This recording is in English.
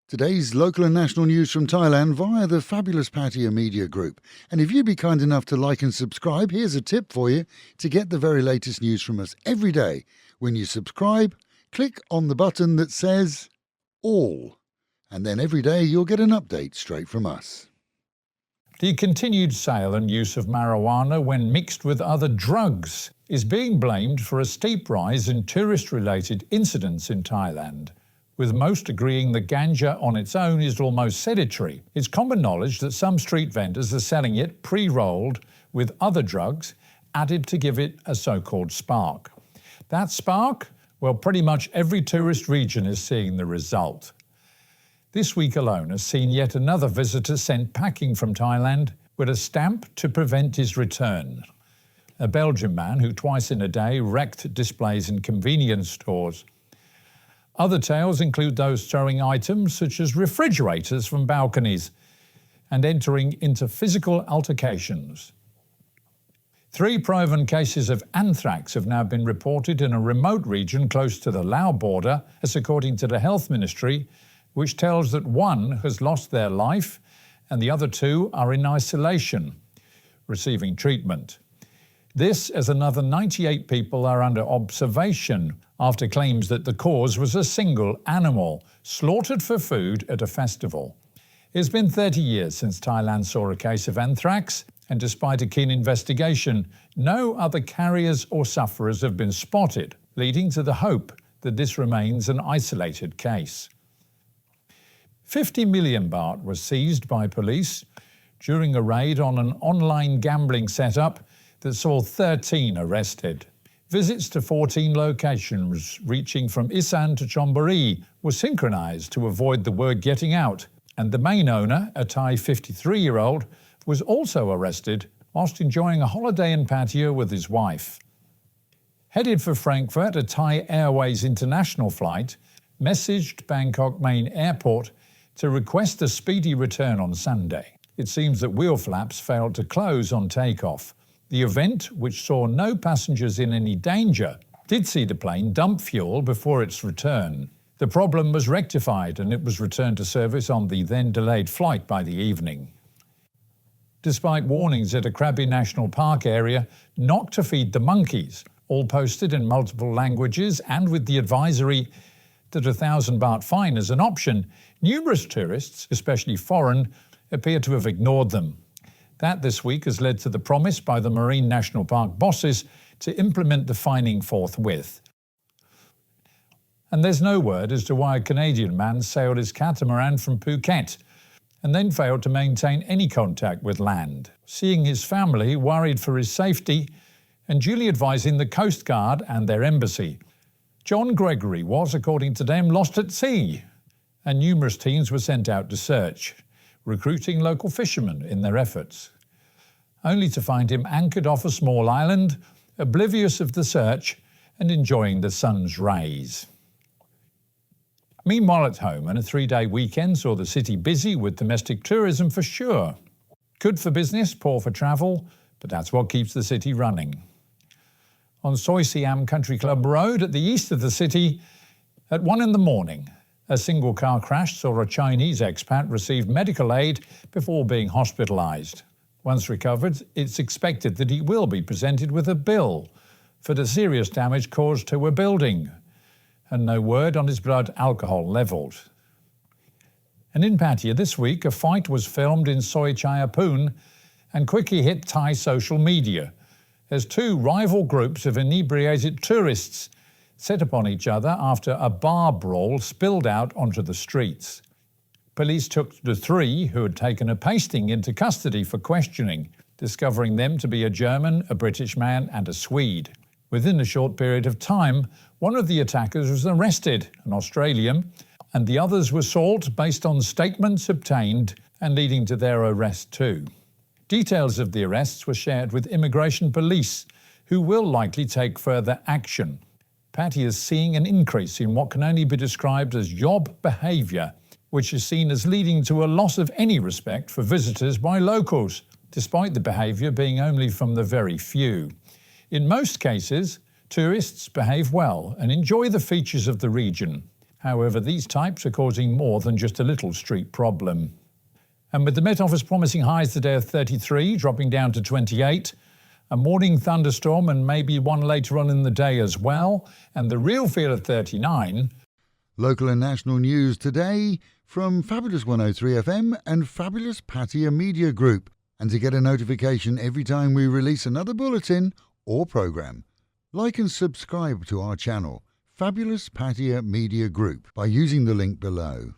Today's local and national news from Thailand via the fabulous Pattaya Media Group. And if you'd be kind enough to like and subscribe, here's a tip for you to get the very latest news from us every day. When you subscribe, click on the button that says All. And then every day you'll get an update straight from us. The continued sale and use of marijuana when mixed with other drugs is being blamed for a steep rise in tourist-related incidents in Thailand. With most agreeing that ganja on its own is almost sedentary, it's common knowledge that some street vendors are selling it pre-rolled with other drugs added to give it a so-called spark. That spark? Well, pretty much every tourist region is seeing the result. This week alone has seen yet another visitor sent packing from Thailand with a stamp to prevent his return. A Belgian man who twice in a day wrecked displays in convenience stores. Other tales include those throwing items such as refrigerators from balconies and entering into physical altercations. 3 proven cases of anthrax have now been reported in a remote region close to the Laos border, as according to the Health Ministry, which tells that 1 has lost their life and the other 2 are in isolation, receiving treatment. This as another 98 people are under observation after claims that the cause was a single animal slaughtered for food at a festival. It's been 30 years since Thailand saw a case of anthrax, and despite a keen investigation, no other carriers or sufferers have been spotted, leading to the hope that this remains an isolated case. 50 million baht was seized by police during a raid on an online gambling setup that saw 13 arrested. Visits to 14 locations reaching from Isan to Chonburi were synchronised to avoid the word getting out, and the main owner, a Thai 53-year-old, was also arrested whilst enjoying a holiday in Pattaya with his wife. Headed for Frankfurt, a Thai Airways international flight messaged Bangkok main airport to request a speedy return on Sunday. It seems that wheel flaps failed to close on takeoff. The event, which saw no passengers in any danger, did see the plane dump fuel before its return. The problem was rectified and it was returned to service on the then delayed flight by the evening. Despite warnings at a Krabi National Park area not to feed the monkeys, all posted in multiple languages and with the advisory that a 1,000 baht fine is an option, numerous tourists, especially foreign, appear to have ignored them. That this week has led to the promise by the Marine National Park bosses to implement the fining forthwith. And there's no word as to why a Canadian man sailed his catamaran from Phuket and then failed to maintain any contact with land, seeing his family worried for his safety and duly advising the Coast Guard and their embassy. John Gregory was, according to them, lost at sea, and numerous teams were sent out to search, recruiting local fishermen in their efforts, only to find him anchored off a small island, oblivious of the search and enjoying the sun's rays. Meanwhile at home, and a 3-day weekend saw the city busy with domestic tourism for sure. Good for business, poor for travel, but that's what keeps the city running. On Soi Siam Country Club Road at the east of the city, at 1 in the morning, a single car crash saw a Chinese expat receive medical aid before being hospitalized. Once recovered, it's expected that he will be presented with a bill for the serious damage caused to a building, and no word on his blood alcohol levelled. And in Pattaya this week, a fight was filmed in Soi Chayapun and quickly hit Thai social media as 2 rival groups of inebriated tourists set upon each other after a bar brawl spilled out onto the streets. Police took the 3 who had taken a pasting into custody for questioning, discovering them to be a German, a British man and a Swede. Within a short period of time, one of the attackers was arrested, an Australian, and the others were sought based on statements obtained and leading to their arrest too. Details of the arrests were shared with immigration police, who will likely take further action. Pattaya is seeing an increase in what can only be described as yob behaviour, which is seen as leading to a loss of any respect for visitors by locals, despite the behaviour being only from the very few. In most cases, tourists behave well and enjoy the features of the region. However, these types are causing more than just a little street problem. And with the Met Office promising highs today of 33, dropping down to 28, a morning thunderstorm and maybe one later on in the day as well, and the real feel of 39. Local and national news today from Fabulous 103 FM and Fabulous Pattaya Media Group. And to get a notification every time we release another bulletin or program, like and subscribe to our channel, Fabulous Pattaya Media Group, by using the link below.